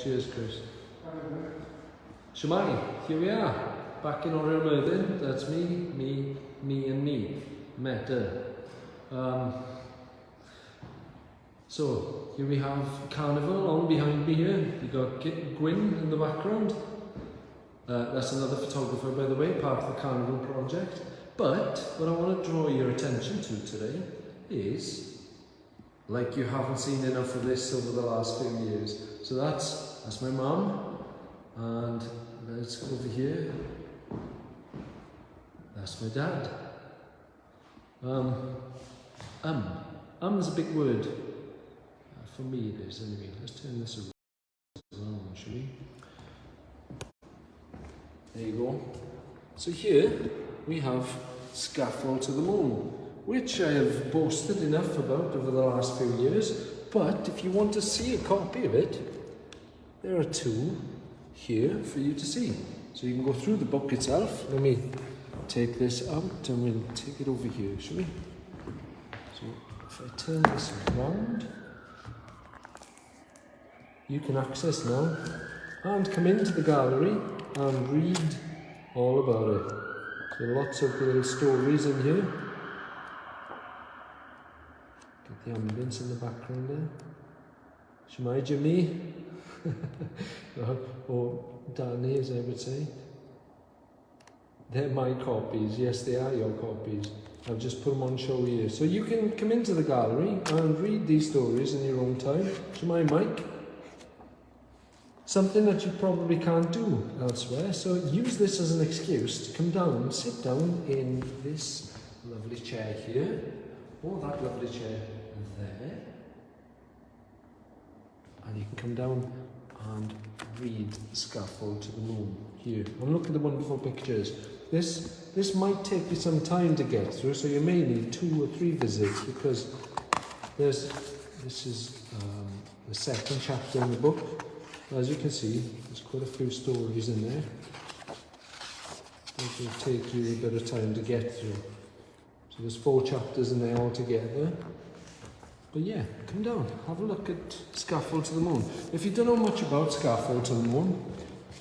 cheers, Chris. Shemai, here we are, back in Oriel Myrddin. That's me, and me. Met So, here we have Carnival on behind me here. You've got Gwyn in the background. That's another photographer, by the way, part of the Carnival project. But what I want to draw your attention to today is, like you haven't seen enough of this over the last few years. So that's my mum, and let's go over here. That's my dad. Is a big word. For me it is anyway. Let's turn this around, shall we? There you go. So here we have Scaffold to the Moon, which I have boasted enough about over the last few years. But if you want to see a copy of it, there are two here for you to see. So you can go through the book itself. Let me take this out and we'll take it over here, shall we? So if I turn this around, you can access now and come into the gallery and read all about it. So lots of little stories in here. Get the ambulance in the background there. Shemai Jimmy. Or Danny, as I would say. They're my copies. Yes, they are your copies. I've just put them on show here. So you can come into the gallery and read these stories in your own time. Shemai Mike. Something that you probably can't do elsewhere. So use this as an excuse to come down and sit down in this lovely chair here, or that lovely chair there. And you can come down and read Scaffold to the Moon here. And look at the wonderful pictures. This might take you some time to get through, so you may need 2 or 3 visits, because this is the second chapter in the book. As you can see, there's quite a few stories in there. It will take you a bit of time to get through. So there's 4 chapters in there altogether. But yeah, come down, have a look at Scaffold to the Moon. If you don't know much about Scaffold to the Moon,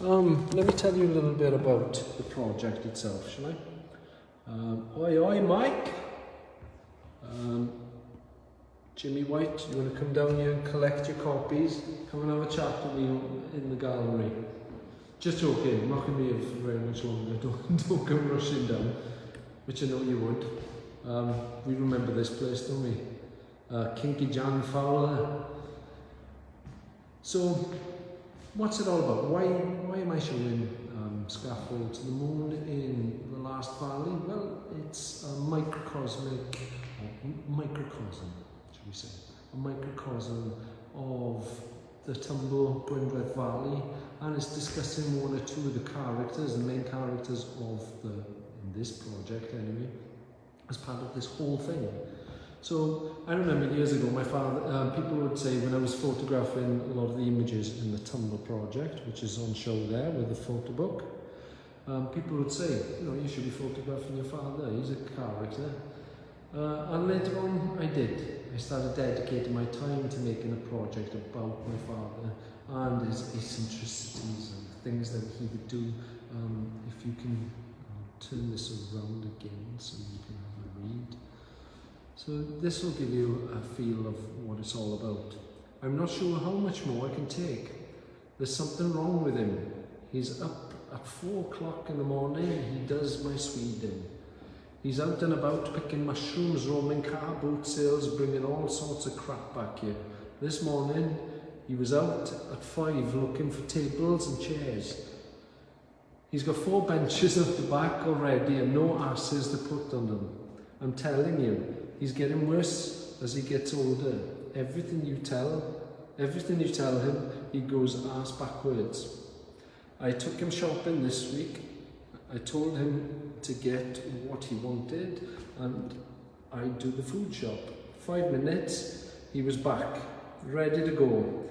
let me tell you a little bit about the project itself, shall I? Oi, Mike. Jimmy White, you want to come down here and collect your copies? Come and have a chat with me in the gallery. Just joking, I'm not going to be here for very much longer. Don't go rushing down, which I know you would. We remember this place, don't we? Kinky Jan Fowler. So, what's it all about? Why am I showing Scaffold to the Moon in the last valley? Well, it's a microcosm, shall we say, a microcosm of the Tumbl, Gwendraeth Valley, and it's discussing 1 or 2 of the characters, the main characters of in this project anyway, as part of this whole thing. So I remember years ago, my father, people would say when I was photographing a lot of the images in the Tumbl project, which is on show there with the photo book, people would say, you should be photographing your father, he's a character. And later on, I did. I started dedicating my time to making a project about my father and his eccentricities and things that he would do. If you can turn this around again so you can have a read. So this will give you a feel of what it's all about. I'm not sure how much more I can take. There's something wrong with him. He's up at 4 o'clock in the morning. He does my Sweden. He's out and about picking mushrooms, roaming car boot sales, bringing all sorts of crap back here. This morning, he was out at 5 looking for tables and chairs. He's got 4 benches at the back already and no asses to put on them. I'm telling you, he's getting worse as he gets older. Everything you tell him, he goes ass backwards. I took him shopping this week. I told him to get what he wanted and I'd do the food shop. 5 minutes, he was back, ready to go.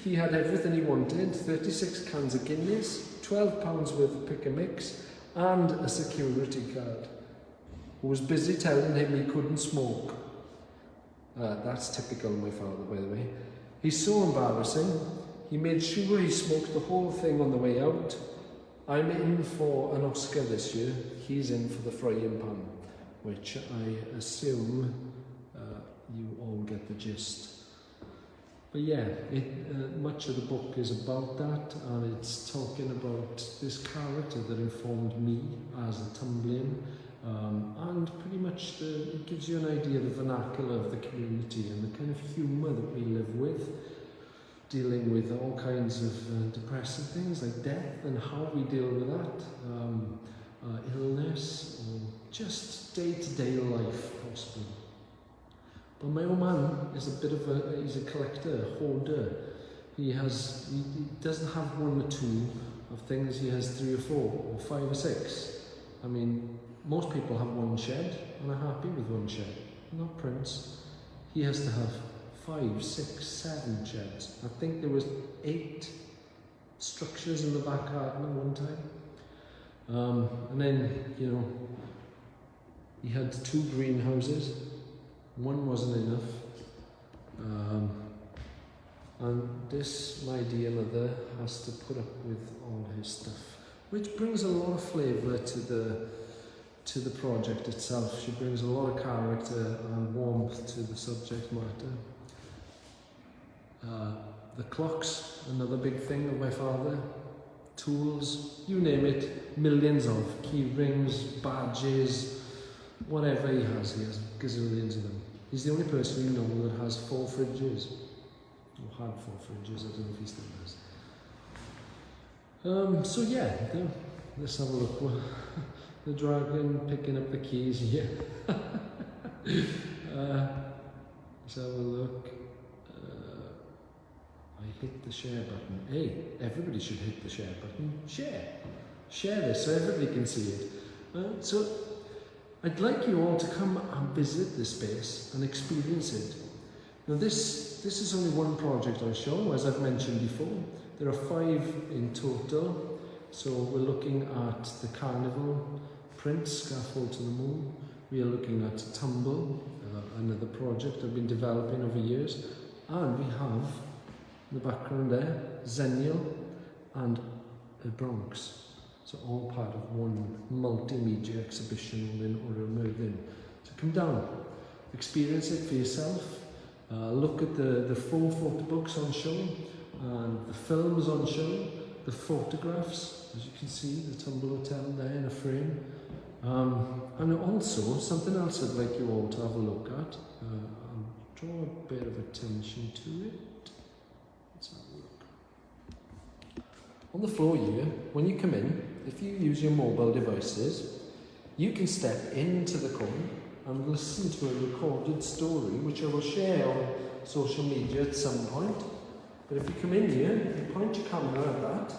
He had everything he wanted, 36 cans of Guinness, £12 worth of pick and mix, and a security card. Who was busy telling him he couldn't smoke. That's typical of my father, by the way. He's so embarrassing. He made sure he smoked the whole thing on the way out. I'm in for an Oscar this year. He's in for the frying pan, which I assume you all get the gist. But yeah, much of the book is about that, and it's talking about this character that informed me as a Tumblian, and pretty much it gives you an idea of the vernacular of the community and the kind of humour that we live with, dealing with all kinds of depressing things like death and how we deal with that, illness, or just day-to-day life possibly. But my old man is he's a collector, a hoarder. He doesn't have one or two of things, he has 3 or 4 or 5 or 6. I mean, most people have one shed and are happy with one shed. Not Prince. He has to have 5, 6, 7 sheds. I think there was 8 structures in the back garden at one time. And then, you know, he had 2 greenhouses. One wasn't enough. And this, my dear mother, has to put up with all his stuff, which brings a lot of flavour to the project itself. She brings a lot of character and warmth to the subject matter. The clocks, another big thing of my father. Tools, you name it, millions of key rings, badges, whatever he has gazillions of them. He's the only person you know that has 4 fridges. Or had 4 fridges, I don't know if he still does. So yeah, let's have a look. The dragon picking up the keys here. Let's have a look. I hit the share button. Hey, everybody should hit the share button. Share this so everybody can see it. So I'd like you all to come and visit this space and experience it. Now this is only one project I show, as I've mentioned before. There are 5 in total. So we're looking at the Carnival, Prince, Scaffold to the Moon. We are looking at Tumbl, another project I've been developing over years. And we have, in the background there, Xennial and the Bronx. So all part of one multimedia exhibition within Oriel Myrddin. So come down, experience it for yourself, look at the 4 photo books on show, and the films on show, the photographs, as you can see, the Tumbl Hotel there in a frame. And also, something else I'd like you all to have a look at, and draw a bit of attention to it. Let's have a look. On the floor here, when you come in, if you use your mobile devices, you can step into the corner and listen to a recorded story, which I will share on social media at some point. But if you come in here, you point your camera at that,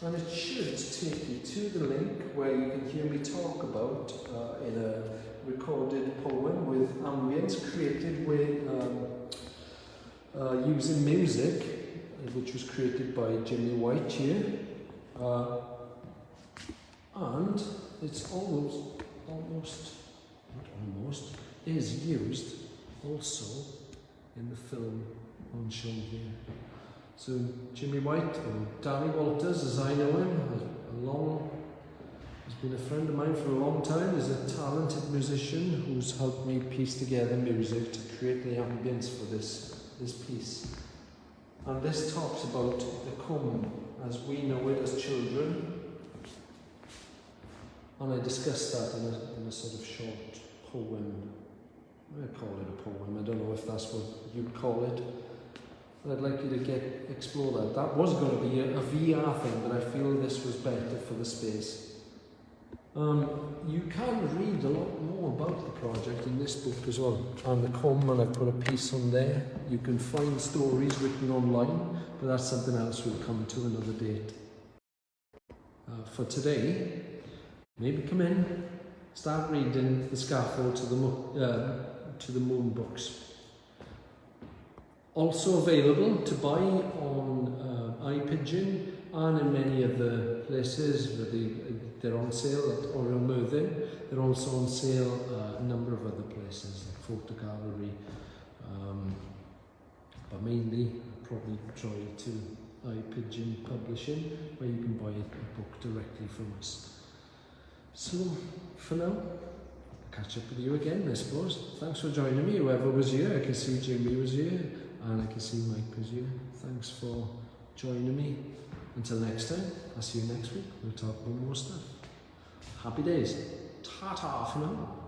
and it should take you to the link where you can hear me talk about in a recorded poem with ambience created with using music, which was created by Jimmy White here. And it's is used also in the film on show here. So Jimmy White, or Danny Walters as I know him, has been a friend of mine for a long time. He's a talented musician who's helped me piece together music to create the ambience for this piece. And this talks about the comb as we know it as children. And I discussed that in a sort of short poem. I call it a poem. I don't know if that's what you'd call it. But I'd like you to explore that. That was going to be a VR thing, but I feel this was better for the space. You can read a lot more about the project in this book as well. And the comb, and I've put a piece on there. You can find stories written online, but that's something else we'll come to another date. For today, maybe come in, start reading the Scaffold to the Moon books. Also available to buy on iPigeon and in many other places where they're on sale at Oriel Myrddin. They're also on sale a number of other places like Photo Gallery, but mainly I'll probably try to Pigeon Publishing, where you can buy a book directly from us. So for now, I'll catch up with you again, I suppose. Thanks for joining me, whoever was here. I can see Jimmy was here, and I can see Mike was here. Thanks for joining me. Until next time, I'll see you next week. We'll talk about more stuff. Happy days. Ta-ta for now.